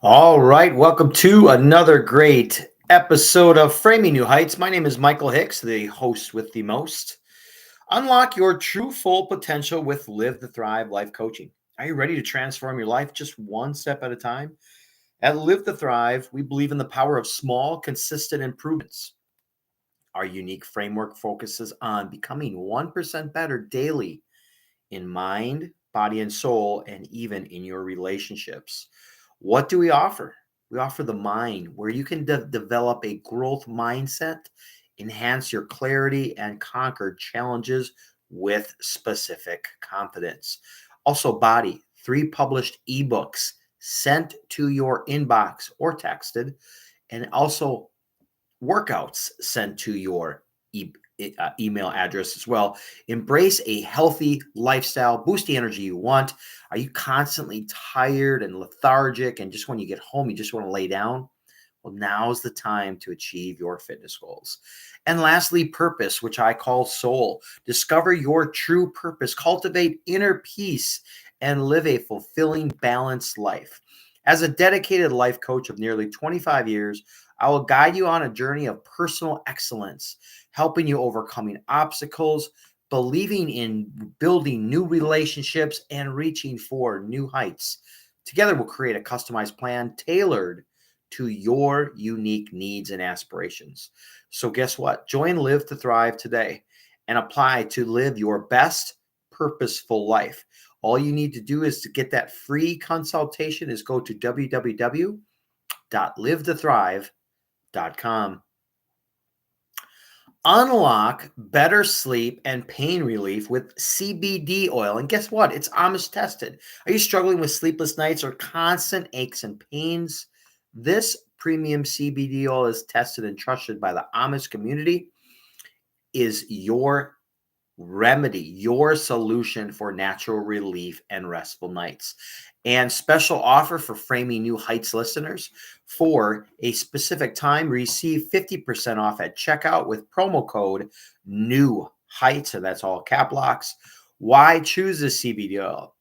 All right, welcome to another great episode of Framing New Heights. My name is Michael Hicks, the host with the most. Unlock your true full potential with Live to Thrive life coaching. Are you ready to transform your life just one step at a time? At Live to Thrive, we believe in the power of small, consistent improvements. Our unique framework focuses on becoming 1% better daily in mind, body, and soul, and even in your relationships. What do we offer? We offer the mind, where you can develop a growth mindset, enhance your clarity, and conquer challenges with specific confidence. Also, body, 3 published ebooks sent to your inbox or texted, and also workouts sent to your email address as well. Embrace a healthy lifestyle, boost the energy you want. Are you constantly tired and lethargic, and just when you get home, you just want to lay down? Well, now's the time to achieve your fitness goals. And lastly, purpose, which I call soul. Discover your true purpose, cultivate inner peace, and live a fulfilling, balanced life. As a dedicated life coach of nearly 25 years, I will guide you on a journey of personal excellence, helping you overcoming obstacles, believing in building new relationships, and reaching for new heights. Together, we'll create a customized plan tailored to your unique needs and aspirations. So, guess what? Join Live to Thrive today and apply to live your best purposeful life. All you need to do is to get that free consultation is go to www.live2thrive.com. Unlock better sleep and pain relief with CBD oil. And guess what? It's Amish tested. Are you struggling with sleepless nights or constant aches and pains? This premium CBD oil is tested and trusted by the Amish community, is your remedy, your solution for natural relief and restful nights. And special offer for Framing New Heights listeners: for a specific time, receive 50% off at checkout with promo code New Heights, and that's all cap locks. Why choose the CBD oil?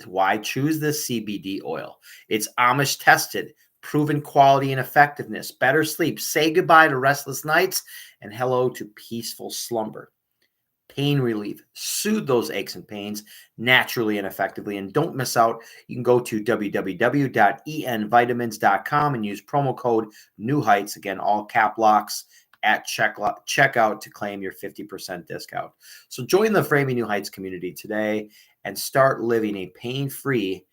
Why choose the CBD oil? It's Amish tested, proven quality and effectiveness, better sleep, say goodbye to restless nights, and hello to peaceful slumber. Pain relief, soothe those aches and pains naturally and effectively. And don't miss out. You can go to www.envitamins.com and use promo code New Heights, again, all cap locks, at checkout to claim your 50% discount. So join the Framing New Heights community today and start living a pain-free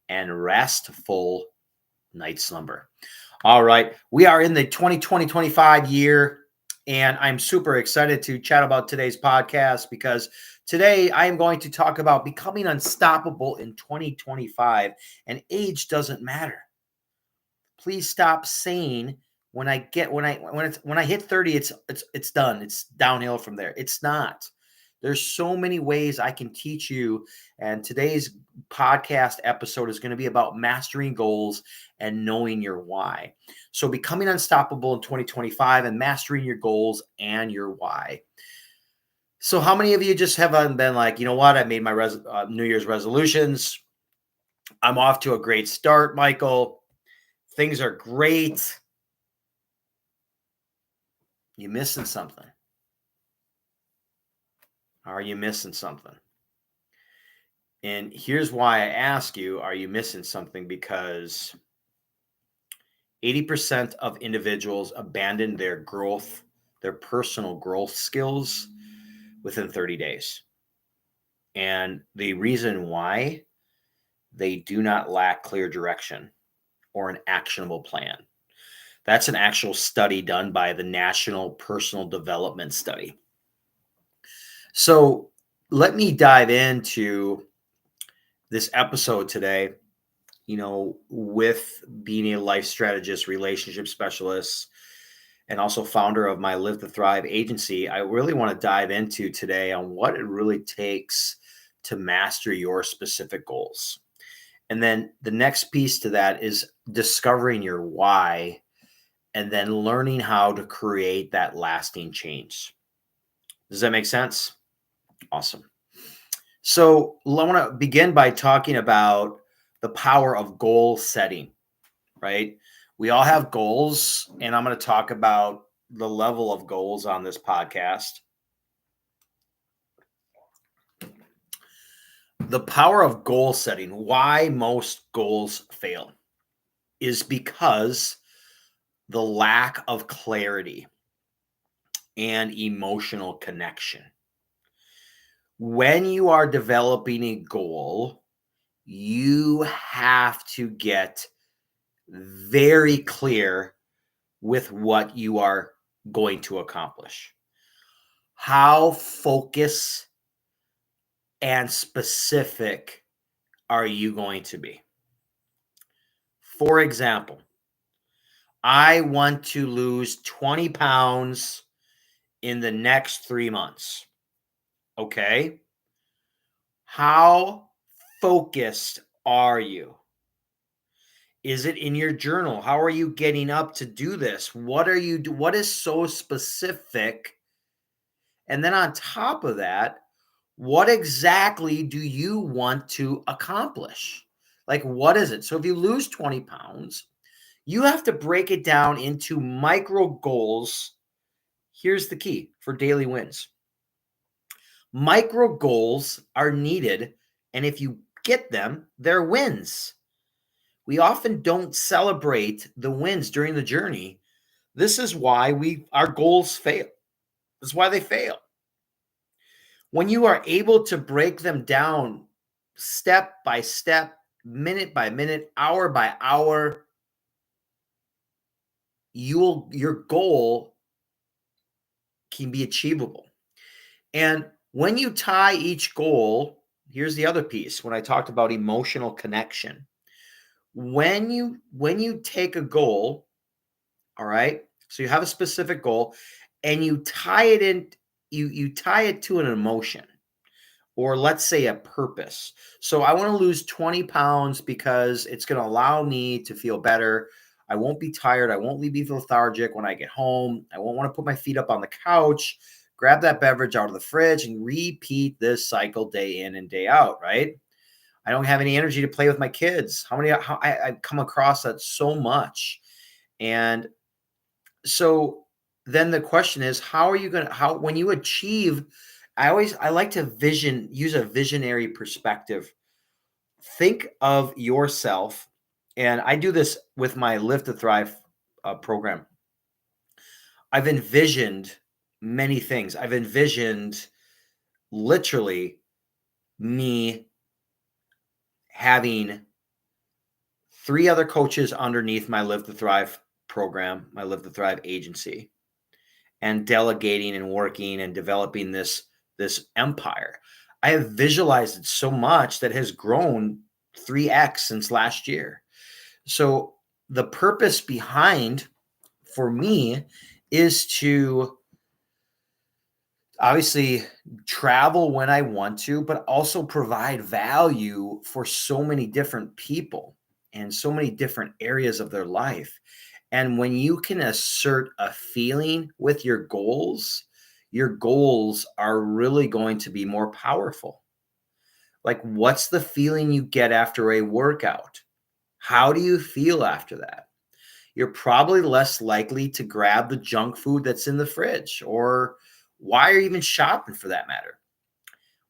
and restful night slumber. All right. We are in the 2020-25 year, and I'm super excited to chat about today's podcast because today I am going to talk about becoming unstoppable in 2025, and age doesn't matter. Please stop saying when I hit 30, it's done. It's downhill from there. It's not. There's so many ways I can teach you, and today's podcast episode is going to be about mastering goals and knowing your why. So becoming unstoppable in 2025 and mastering your goals and your why. So how many of you just haven't been like, you know what? I made my New Year's resolutions. I'm off to a great start, Michael. Things are great. You missing something? Are you missing something? And here's why I ask you, are you missing something? Because 80% of individuals abandon their growth, their personal growth skills within 30 days. And the reason why, they do not lack clear direction or an actionable plan. That's an actual study done by the National Personal Development Study. So let me dive into this episode today, with being a life strategist, relationship specialist, and also founder of my Live to Thrive agency. I really want to dive into today on what it really takes to master your specific goals. And then the next piece to that is discovering your why, and then learning how to create that lasting change. Does that make sense? Awesome. So I want to begin by talking about the power of goal setting. right? We all have goals, and I'm going to talk about the level of goals on this podcast. The power of goal setting, why most goals fail, is because the lack of clarity and emotional connection. When you are developing a goal, you have to get very clear with what you are going to accomplish. How focused and specific are you going to be? For example, I want to lose 20 pounds in the next 3 months. Okay. How focused are you? Is it in your journal? How are you getting up to do this? What is so specific? And then on top of that, what exactly do you want to accomplish? Like, what is it? So if you lose 20 pounds, you have to break it down into micro goals. Here's the key for daily wins. Micro goals are needed, and if you get them, they're wins. We often don't celebrate the wins during the journey. This is why our goals fail. This is why they fail. When you are able to break them down step by step, minute by minute, hour by hour, your goal can be achievable. And when you tie each goal, here's the other piece when I talked about emotional connection. When you take a goal, all right, so you have a specific goal and you tie it in, you tie it to an emotion, or let's say a purpose. So I want to lose 20 pounds because it's going to allow me to feel better. I won't be tired. I won't be lethargic when I get home. I won't want to put my feet up on the couch, grab that beverage out of the fridge, and repeat this cycle day in and day out, right? I don't have any energy to play with my kids. I come across that so much. And so then the question is, when you achieve, I like to use a visionary perspective. Think of yourself, and I do this with my Liv2Thrive program. I've envisioned many things. I've envisioned literally me having 3 other coaches underneath my Liv2Thrive program, my Liv2Thrive agency, and delegating and working and developing this empire. I have visualized it so much that has grown 3x since last year. So the purpose behind, for me, is to obviously travel when I want to, but also provide value for so many different people and so many different areas of their life. And when you can assert a feeling with your goals are really going to be more powerful. Like, what's the feeling you get after a workout? How do you feel after that? You're probably less likely to grab the junk food that's in the fridge, or why are you even shopping for that matter?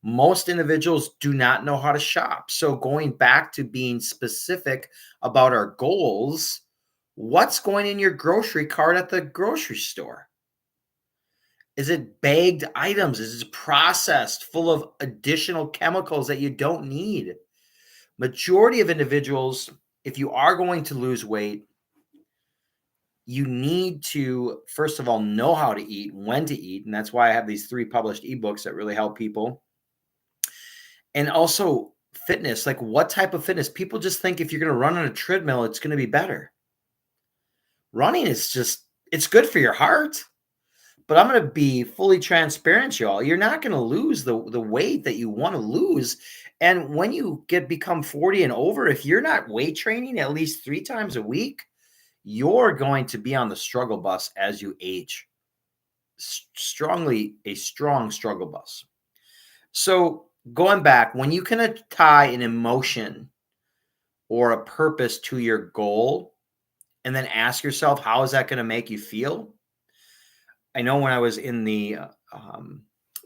Most individuals do not know how to shop. So going back to being specific about our goals, what's going in your grocery cart at the grocery store? Is it bagged items? Is it processed, full of additional chemicals that you don't need? Majority of individuals, if you are going to lose weight, you need to, first of all, know how to eat, when to eat. And that's why I have these 3 published ebooks that really help people. And also fitness, like what type of fitness? People just think if you're going to run on a treadmill, it's going to be better. Running is it's good for your heart. But I'm going to be fully transparent, y'all. You're not going to lose the weight that you want to lose. And when you become 40 and over, if you're not weight training at least 3 times a week, you're going to be on the struggle bus as you age. A strong struggle bus. So going back, when you can tie an emotion or a purpose to your goal, and then ask yourself, how is that going to make you feel? I know when I was in the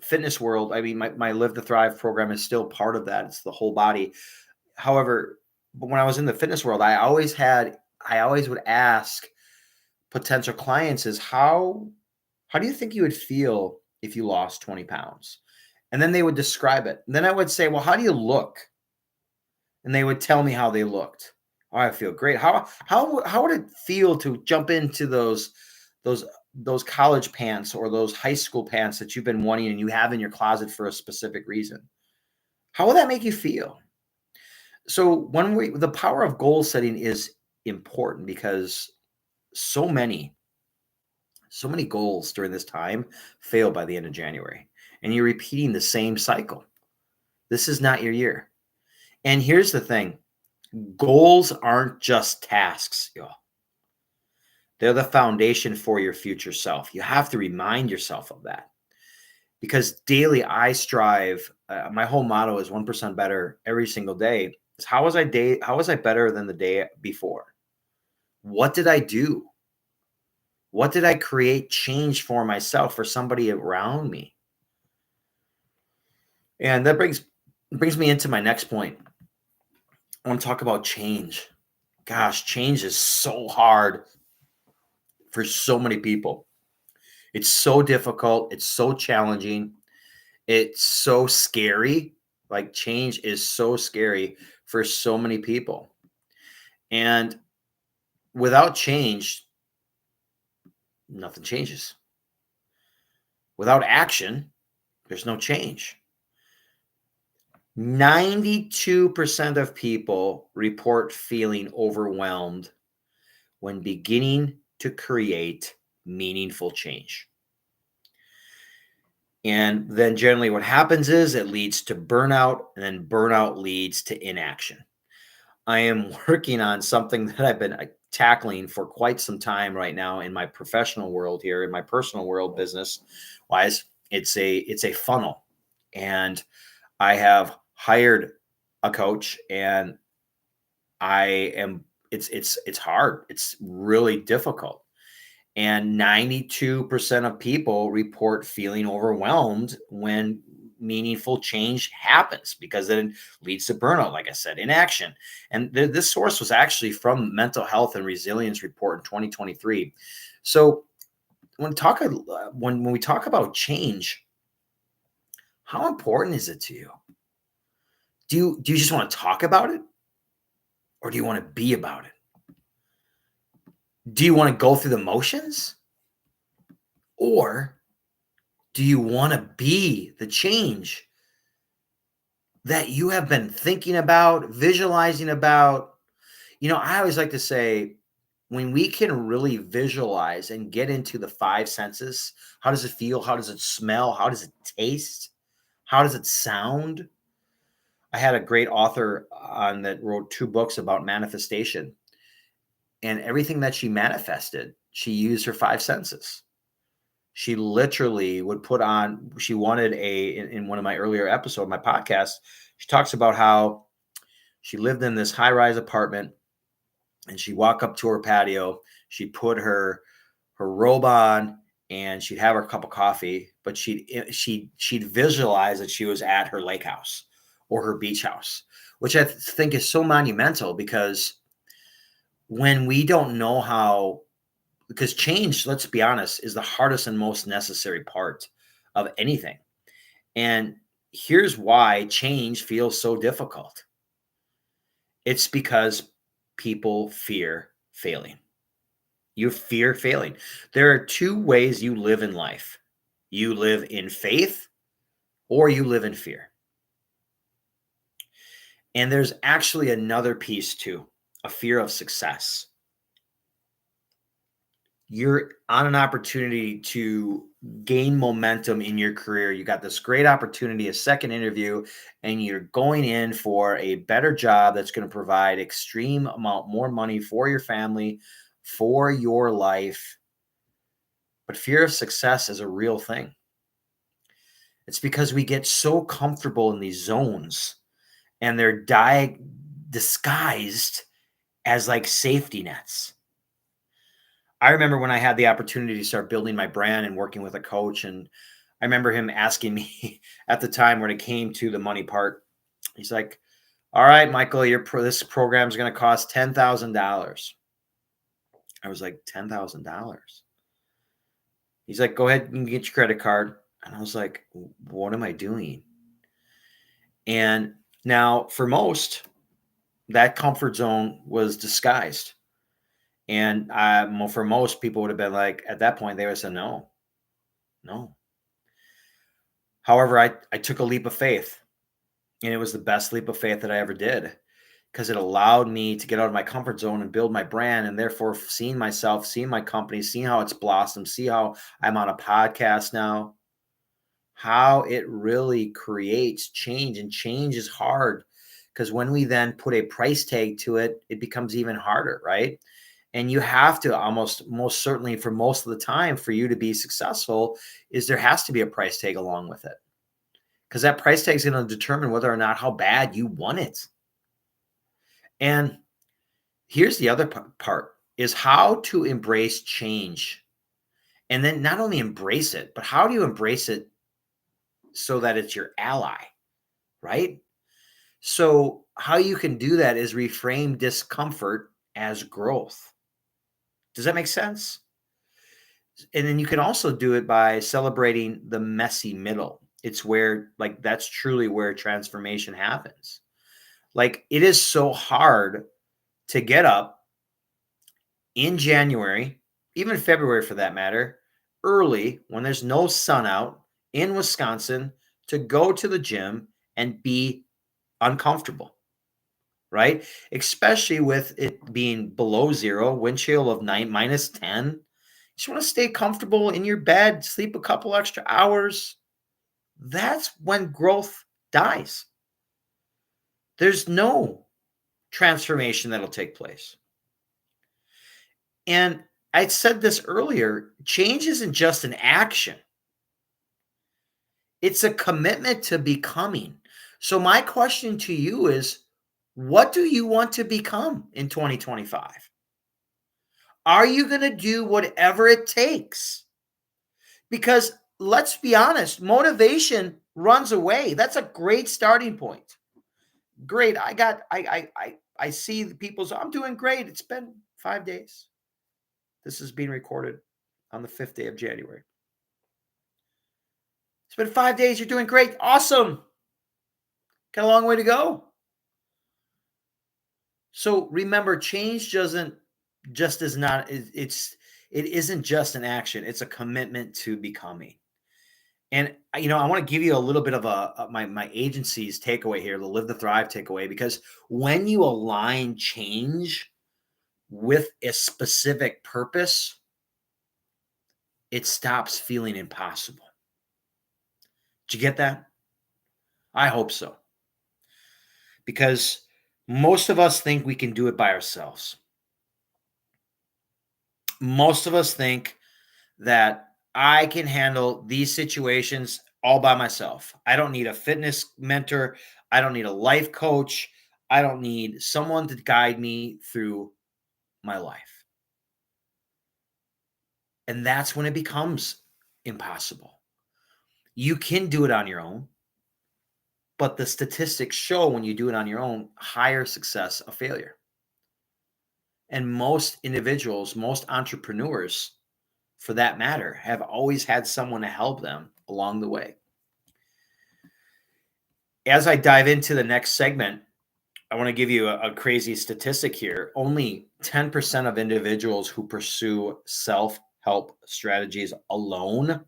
fitness world, I mean, my Live to Thrive program is still part of that. It's the whole body. However, but when I was in the fitness world, I always would ask potential clients is how do you think you would feel if you lost 20 pounds? And then they would describe it. And then I would say, well, how do you look? And they would tell me how they looked. Oh, I feel great. How would it feel to jump into those college pants or those high school pants that you've been wanting and you have in your closet for a specific reason? How will that make you feel? So the power of goal setting is important because so many goals during this time fail by the end of January, and you're repeating the same cycle. This is not your year. And here's the thing. Goals aren't just tasks, y'all. They're the foundation for your future self. You have to remind yourself of that because daily I strive. My whole motto is 1% better every single day. How was I better than the day before? What did I do? What did I create change for myself, for somebody around me? And that brings me into my next point. I want to talk about change. Gosh, change is so hard for so many people. It's so difficult. It's so challenging. It's so scary. Like, change is so scary for so many people. And without change, nothing changes. Without action, there's no change. 92% of people report feeling overwhelmed when beginning to create meaningful change. And then generally what happens is it leads to burnout, and then burnout leads to inaction. I am working on something that I've been tackling for quite some time right now in my professional world here, in my personal world, business wise. It's a funnel, and I have hired a coach, and it's hard. It's really difficult. And 92% of people report feeling overwhelmed when meaningful change happens, because then it leads to burnout, like I said, inaction. And this source was actually from Mental Health and Resilience Report in 2023. So when we talk about change, how important is it to you? Do you just want to talk about it, or do you want to be about it? Do you want to go through the motions, or do you want to be the change that you have been thinking about, visualizing about? I always like to say, when we can really visualize and get into the five senses, how does it feel? How does it smell? How does it taste? How does it sound? I had a great author on that wrote 2 books about manifestation, and everything that she manifested, she used her 5 senses. She literally would put on, she wanted in one of my earlier episodes, my podcast, she talks about how she lived in this high-rise apartment, and she'd walk up to her patio, she'd put her robe on, and she'd have her cup of coffee, but she'd visualize that she was at her lake house or her beach house, which I think is so monumental, because when we don't know how, because change, let's be honest, is the hardest and most necessary part of anything. And here's why change feels so difficult. It's because people fear failing. You fear failing. There are 2 ways you live in life. You live in faith, or you live in fear. And there's actually another piece too, a fear of success. You're on an opportunity to gain momentum in your career. You got this great opportunity, a second interview, and you're going in for a better job that's going to provide extreme amount more money for your family, for your life. But fear of success is a real thing. It's because we get so comfortable in these zones, and they're disguised as like safety nets. I remember when I had the opportunity to start building my brand and working with a coach, and I remember him asking me at the time when it came to the money part, he's like, all right, Michael, this program is going to cost $10,000. I was like, $10,000? He's like, go ahead and get your credit card. And I was like, what am I doing? And now for most, that comfort zone was disguised. And for most people would have been like, at that point, they would have said, no. However, I took a leap of faith, and it was the best leap of faith that I ever did, because it allowed me to get out of my comfort zone and build my brand, and therefore seeing myself, seeing my company, seeing how it's blossomed, see how I'm on a podcast now, how it really creates change. And change is hard, because when we then put a price tag to it, it becomes even harder, right? And you have to most certainly, for most of the time, for you to be successful, is there has to be a price tag along with it, because that price tag is going to determine whether or not how bad you want it. And here's the other part, is how to embrace change. And then not only embrace it, but how do you embrace it so that it's your ally, right? So how you can do that is reframe discomfort as growth. Does that make sense? And then you can also do it by celebrating the messy middle. It's where, like, that's truly where transformation happens. Like, it is so hard to get up in January, even February for that matter, early when there's no sun out in Wisconsin, to go to the gym and be uncomfortable, right? Especially with it being below zero, wind chill of -10. You just want to stay comfortable in your bed, sleep a couple extra hours. That's when growth dies. There's no transformation that'll take place. And I said this earlier, change isn't just an action. It's a commitment to becoming. So my question to you is, what do you want to become in 2025? Are you going to do whatever it takes? Because let's be honest, motivation runs away. That's a great starting point. Great. I see the people's, I'm doing great. It's been 5 days. This is being recorded on the 5th day of January. It's been 5 days. You're doing great. Awesome. Got a long way to go. So remember, change it isn't just an action. It's a commitment to becoming. And I want to give you a little bit of my agency's takeaway here, the Live to Thrive takeaway, because when you align change with a specific purpose, it stops feeling impossible. Did you get that? I hope so. Because most of us think we can do it by ourselves. Most of us think that I can handle these situations all by myself. I don't need a fitness mentor. I don't need a life coach. I don't need someone to guide me through my life. And that's when it becomes impossible. You can do it on your own, but the statistics show when you do it on your own, higher success of failure. And most individuals, most entrepreneurs, for that matter, have always had someone to help them along the way. As I dive into the next segment, I want to give you a crazy statistic here. Only 10% of individuals who pursue self-help strategies alone,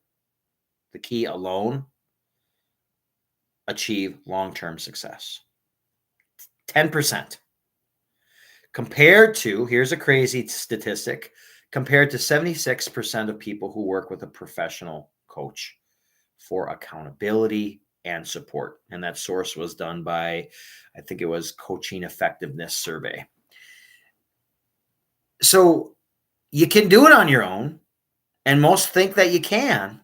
the key alone, achieve long-term success. 10%. Compared to, here's a crazy statistic, compared to 76% of people who work with a professional coach for accountability and support. And that source was done by, I think it was Coaching Effectiveness Survey. So you can do it on your own, and most think that you can,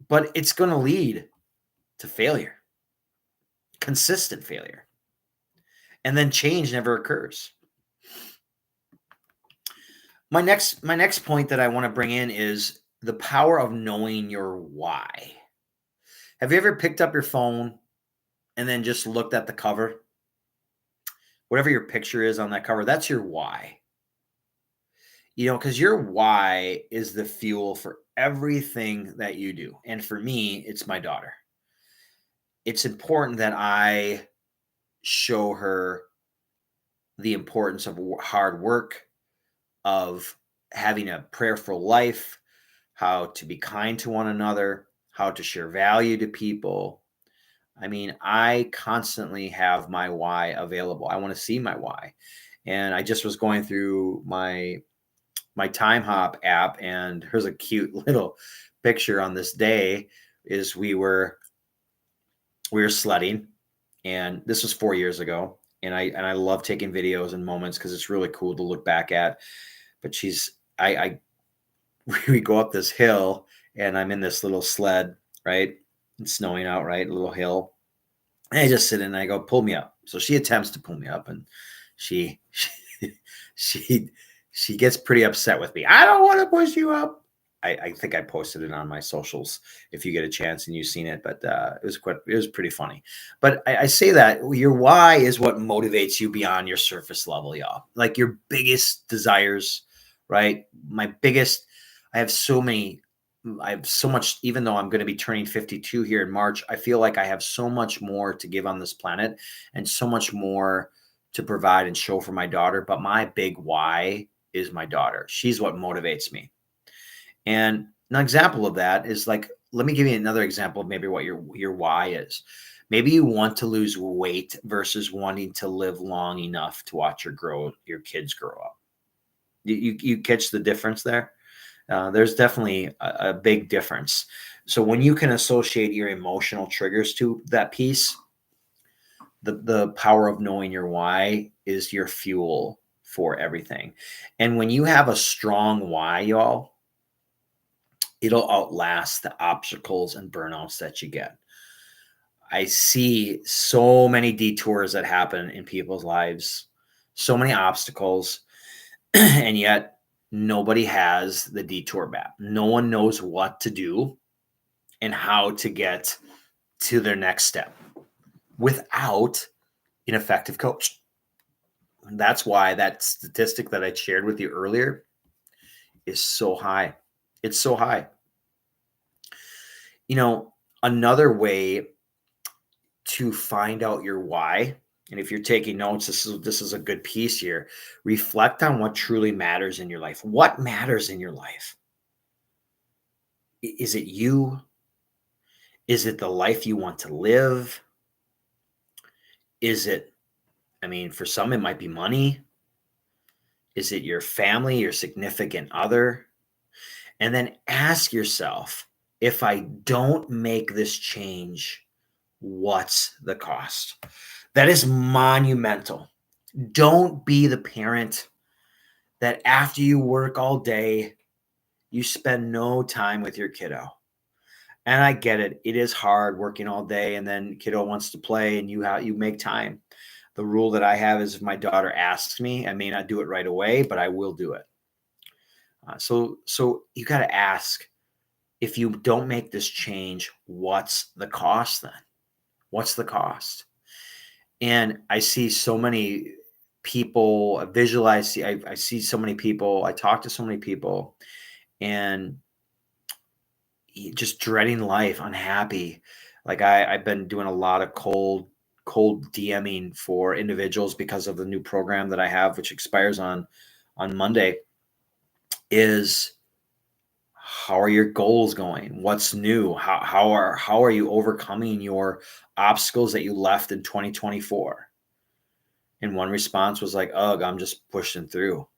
but it's going to lead to failure, consistent failure. And then change never occurs. My next point that I want to bring in is the power of knowing your why. Have you ever picked up your phone and then just looked at the cover? Whatever your picture is on that cover, that's your why. Because your why is the fuel for everything that you do. And for me, it's my daughter. It's important that I show her the importance of hard work, of having a prayerful life, how to be kind to one another, how to share value to people. I mean, I constantly have my why available. I want to see my why. And I just was going through my Time Hop app, and there's a cute little picture on this day. Is we were sledding, and this was 4 years ago. And I love taking videos and moments because it's really cool to look back at. But we go up this hill, and I'm in this little sled, right? It's snowing out, right? A little hill. And I just sit in and I go, pull me up. So she attempts to pull me up, and she she gets pretty upset with me. I don't want to push you up. I think I posted it on my socials if you get a chance and you've seen it, but it was pretty funny. But I say that your why is what motivates you beyond your surface level, y'all. Like your biggest desires, right? I have so much, even though I'm going to be turning 52 here in March, I feel like I have so much more to give on this planet and so much more to provide and show for my daughter. But my big why is my daughter. She's what motivates me. And an example of that is like, let me give you another example of maybe what your why is. Maybe you want to lose weight versus wanting to live long enough to watch your kids grow up. You catch the difference there? There's definitely a big difference. So when you can associate your emotional triggers to that piece, the power of knowing your why is your fuel for everything. And when you have a strong why, y'all, it'll outlast the obstacles and burnouts that you get. I see so many detours that happen in people's lives, so many obstacles, and yet nobody has the detour map. No one knows what to do and how to get to their next step without an effective coach. And that's why that statistic that I shared with you earlier is so high. It's so high. Another way to find out your why, and if you're taking notes, this is a good piece here. Reflect on what truly matters in your life. What matters in your life? Is it you? Is it the life you want to live? Is it, for some, it might be money. Is it your family, your significant other? And then ask yourself, if I don't make this change, what's the cost? That is monumental. Don't be the parent that after you work all day, you spend no time with your kiddo. And I get it. It is hard working all day, and then kiddo wants to play, and you make time. The rule that I have is if my daughter asks me, I may not do it right away, but I will do it. So you got to ask, if you don't make this change, what's the cost then? What's the cost? And I see so many people visualize. I see so many people. I talk to so many people, and just dreading life, unhappy. Like I've been doing a lot of cold DMing for individuals because of the new program that I have, which expires on Monday. Is how are your goals going? What's new? How are you overcoming your obstacles that you left in 2024? And one response was like, "Ugh, I'm just pushing through."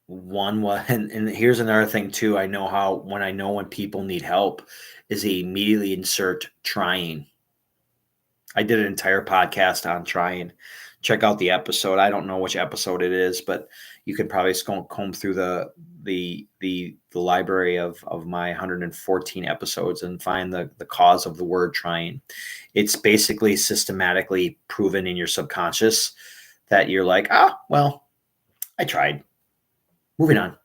One was, and here's another thing too. I know when people need help, is they immediately insert trying. I did an entire podcast on trying. Check out the episode. I don't know which episode it is, but you could probably comb through the library of my 114 episodes and find the cause of the word trying. It's basically systematically proven in your subconscious that you're like, well, I tried. Moving on.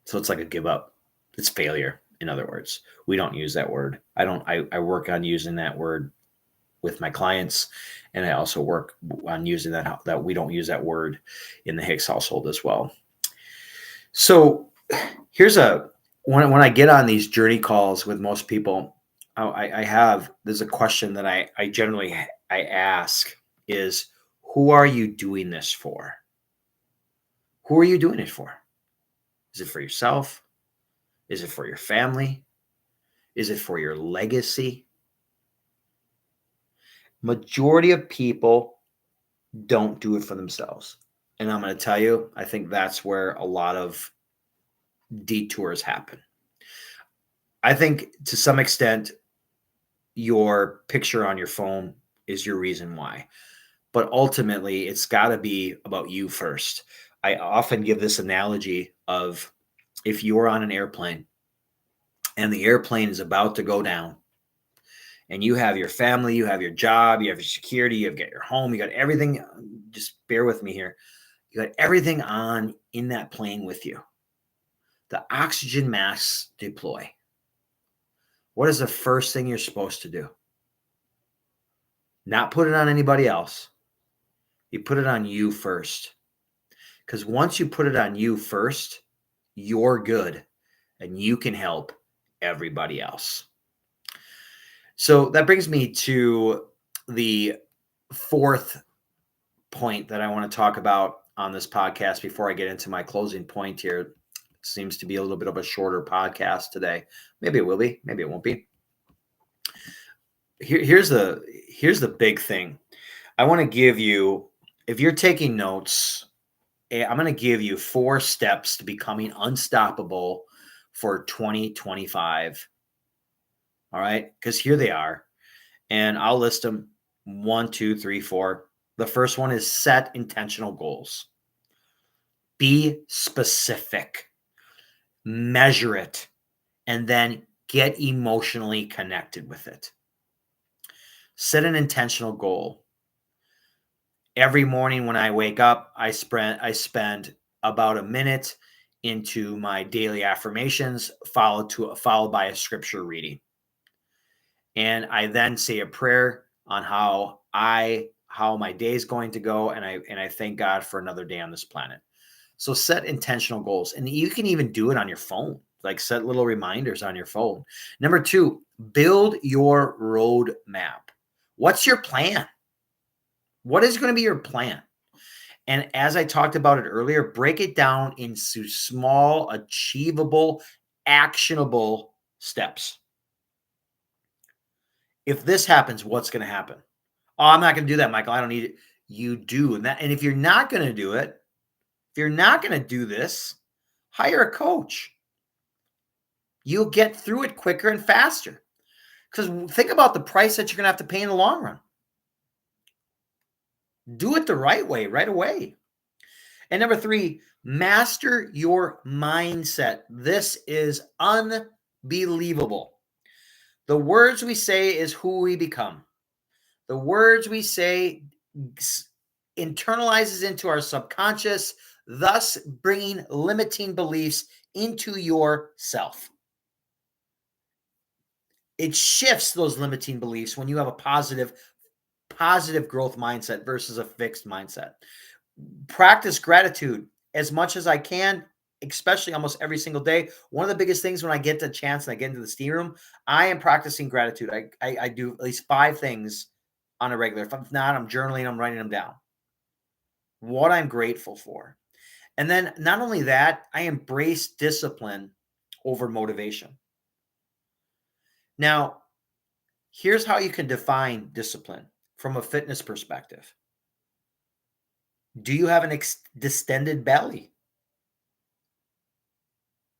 So it's like a give up. It's failure. In other words, we don't use that word. I work on using that word with my clients. And I also work on using that we don't use that word in the Hicks household as well. So here's when I get on these journey calls with most people, there's a question that I generally ask is, who are you doing this for? Who are you doing it for? Is it for yourself? Is it for your family? Is it for your legacy? Majority of people don't do it for themselves. And I'm going to tell you, I think that's where a lot of detours happen. I think to some extent, your picture on your phone is your reason why. But ultimately, it's got to be about you first. I often give this analogy of if you are on an airplane and the airplane is about to go down, and you have your family, you have your job, you have your security, you've got your home, you got everything. Just bear with me here. You got everything on in that plane with you. The oxygen masks deploy. What is the first thing you're supposed to do? Not put it on anybody else. You put it on you first. Because once you put it on you first, you're good and you can help everybody else. So that brings me to the fourth point that I want to talk about on this podcast before I get into my closing point here. It seems to be a little bit of a shorter podcast today. Maybe it will be, maybe it won't be. Here's the big thing. I want to give you, if you're taking notes, I'm going to give you 4 steps to becoming unstoppable for 2025. All right, because here they are. And I'll list them 1, 2, 3, 4. The first one is set intentional goals. Be specific, measure it, and then get emotionally connected with it. Set an intentional goal. Every morning when I wake up, I spend about a minute into my daily affirmations, followed by a scripture reading. And I then say a prayer on how my day is going to go, and I thank God for another day on this planet. So set intentional goals, and you can even do it on your phone. Like set little reminders on your phone. Number 2, build your roadmap. What's your plan? What is going to be your plan? And as I talked about it earlier, break it down into small, achievable, actionable steps. If this happens, what's going to happen? Oh, I'm not going to do that, Michael. I don't need it. You do. And if you're not going to do it, if you're not going to do this, hire a coach. You'll get through it quicker and faster. Because think about the price that you're going to have to pay in the long run. Do it the right way, right away. And number 3, master your mindset. This is unbelievable. The words we say is who we become. The words we say internalizes into our subconscious, thus bringing limiting beliefs into yourself. It shifts those limiting beliefs when you have a positive growth mindset versus a fixed mindset. Practice gratitude as much as I can, especially almost every single day. One of the biggest things when I get the chance and I get into the steam room, I am practicing gratitude. I do at least 5 things on a regular. If I'm not, I'm journaling, I'm writing them down. What I'm grateful for. And then not only that, I embrace discipline over motivation. Now, here's how you can define discipline from a fitness perspective. Do you have an distended belly?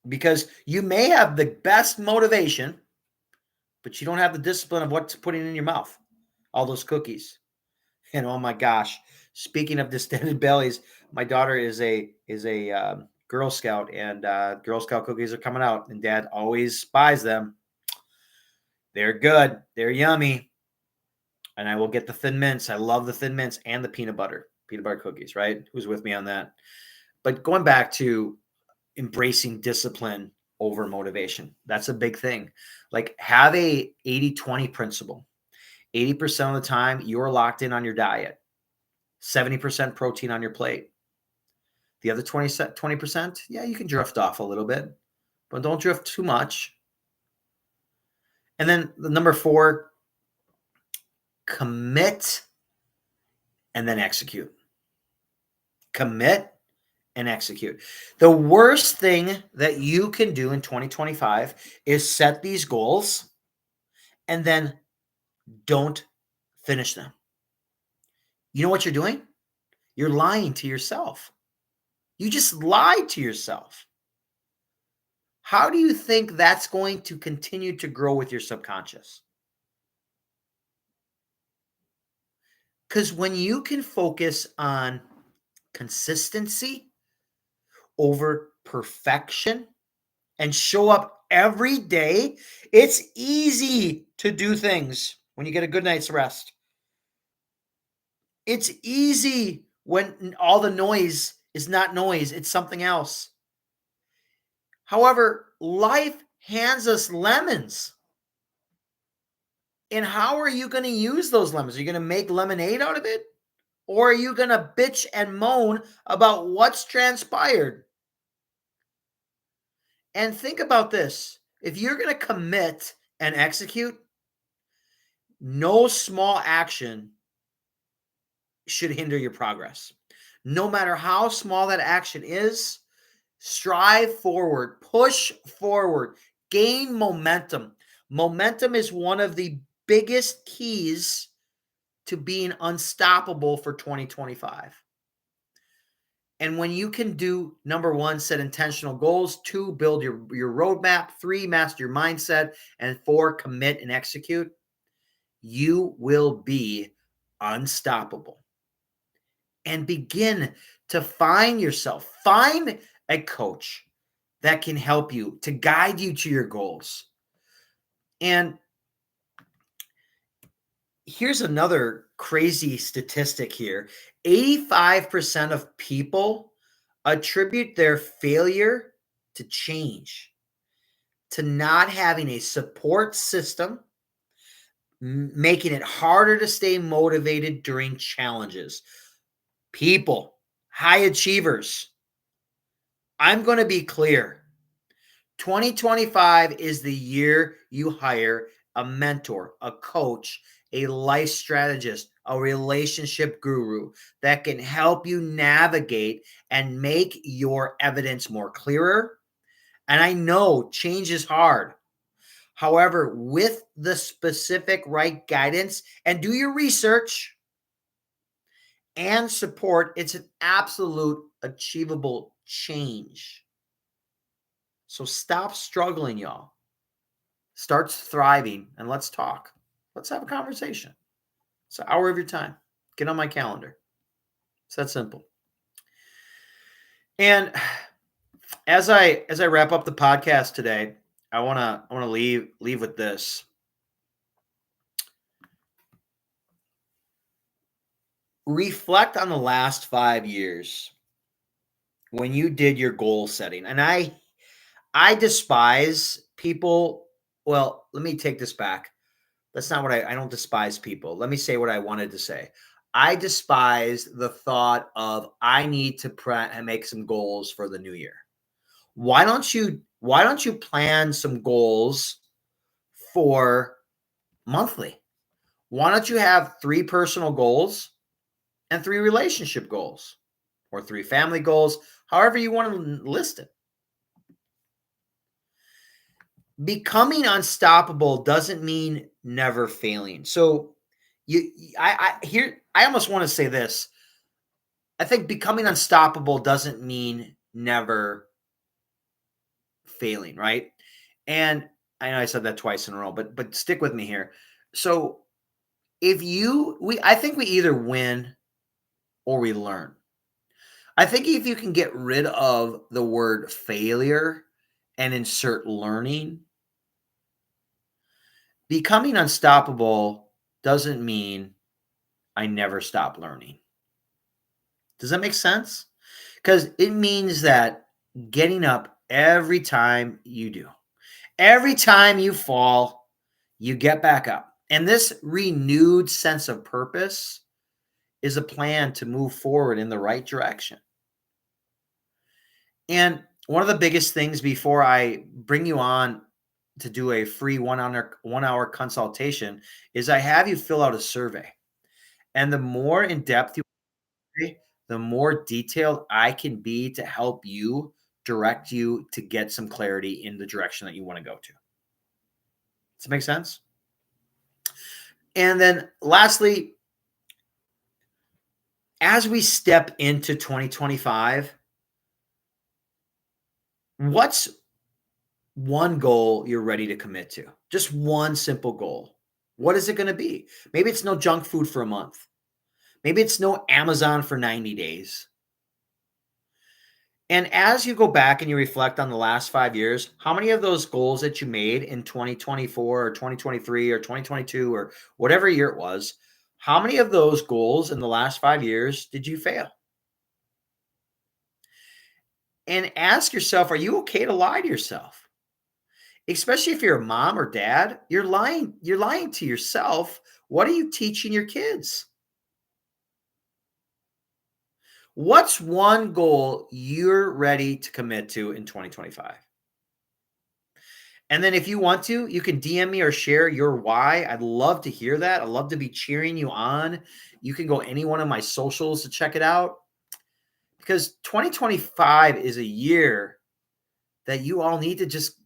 Because you may have the best motivation, but you don't have the discipline of what's putting in your mouth. All those cookies. And oh my gosh, speaking of distended bellies, my daughter is a Girl Scout, and Girl Scout cookies are coming out, and Dad always buys them. They're good. They're yummy. And I will get the Thin Mints. I love the Thin Mints and the peanut butter cookies, right? Who's with me on that? But going back to embracing discipline over motivation. That's a big thing. Like, have a 80-20 principle. 80% of the time, you're locked in on your diet. 70% protein on your plate. The other 20%, yeah, you can drift off a little bit, but don't drift too much. And then the number 4, commit and then execute. Commit and execute. The worst thing that you can do in 2025 is set these goals and then don't finish them. You know what you're doing? You're lying to yourself. You just lied to yourself. How do you think that's going to continue to grow with your subconscious? Because when you can focus on consistency over perfection and show up every day, it's easy to do things when you get a good night's rest. It's easy when all the noise is not noise, it's something else. However, life hands us lemons. And how are you going to use those lemons? Are you going to make lemonade out of it? Or are you going to bitch and moan about what's transpired? And think about this. If you're going to commit and execute, no small action should hinder your progress. No matter how small that action is, strive forward, push forward, gain momentum. Momentum is one of the biggest keys to being unstoppable for 2025. And when you can do, number 1, set intentional goals, 2, build your roadmap, 3, master your mindset, and 4, commit and execute, you will be unstoppable. And begin to find yourself. Find a coach that can help you, to guide you to your goals. And here's another crazy statistic here. 85% of people attribute their failure to change, to not having a support system, making it harder to stay motivated during challenges. People, high achievers, I'm going to be clear. 2025 is the year you hire a mentor, a coach, a life strategist, a relationship guru that can help you navigate and make your evidence more clearer. And I know change is hard. However, with the specific right guidance and do your research and support, it's an absolute achievable change. So stop struggling, y'all. Start thriving, and let's talk. Let's have a conversation. It's an hour of your time. Get on my calendar. It's that simple. And as I wrap up the podcast today, I wanna leave with this. Reflect on the last 5 years when you did your goal setting. And I despise people. Well, let me take this back. That's not what I don't despise people. Let me say what I wanted to say. I despise the thought of I need to make some goals for the new year. Why don't you plan some goals for monthly? Why don't you have 3 personal goals and 3 relationship goals, or 3 family goals, however you want to list it? Becoming unstoppable doesn't mean never failing. So I almost want to say this. I think becoming unstoppable doesn't mean never failing, right? And I know I said that twice in a row, but stick with me here. So I think we either win or we learn. I think if you can get rid of the word failure and insert learning, becoming unstoppable doesn't mean I never stop learning. Does that make sense? Because it means that getting up every time you do. Every time you fall, you get back up. And this renewed sense of purpose is a plan to move forward in the right direction. And one of the biggest things before I bring you on to do a free 1 hour consultation is I have you fill out a survey. And the more in depth you are, the more detailed I can be to help you direct you to get some clarity in the direction that you want to go to. Does it make sense? And then lastly, as we step into 2025, what's one goal you're ready to commit to? Just one simple goal. What is it going to be? Maybe it's no junk food for a month. Maybe it's no Amazon for 90 days. And as you go back and you reflect on the last 5 years, how many of those goals that you made in 2024 or 2023 or 2022 or whatever year it was, how many of those goals in the last 5 years did you fail? And ask yourself, are you okay to lie to yourself? Especially if you're a mom or dad, you're lying to yourself. What are you teaching your kids? What's one goal you're ready to commit to in 2025? And then if you want to, you can DM me or share your why. I'd love to hear that. I'd love to be cheering you on. You can go any one of my socials to check it out, because 2025 is a year that you all need to just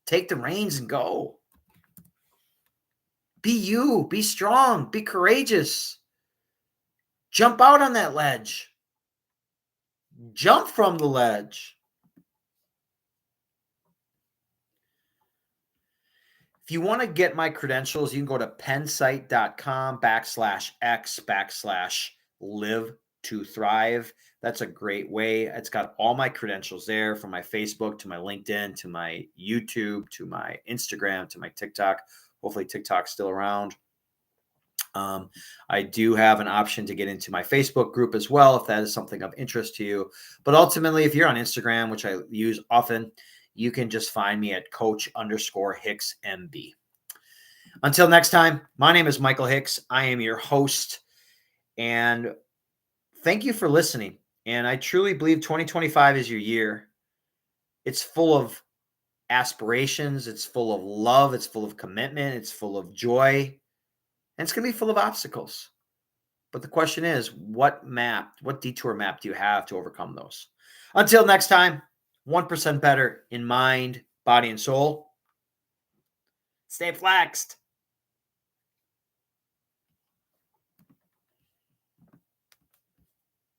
take the reins and go. Be you, be strong, be courageous. Jump out on that ledge. Jump from the ledge. If you want to get my credentials, you can go to pensight.com/x/live2thrive. That's a great way. It's got all my credentials there, from my Facebook to my LinkedIn to my YouTube to my Instagram to my TikTok. Hopefully TikTok's still around. I do have an option to get into my Facebook group as well, if that is something of interest to you. But ultimately, if you're on Instagram, which I use often, you can just find me at coach_Hicks MB. Until next time, my name is Michael Hicks. I am your host, and thank you for listening. And I truly believe 2025 is your year. It's full of aspirations. It's full of love. It's full of commitment. It's full of joy. And it's going to be full of obstacles. But the question is, what detour map do you have to overcome those? Until next time, 1% better in mind, body, and soul. Stay flexed.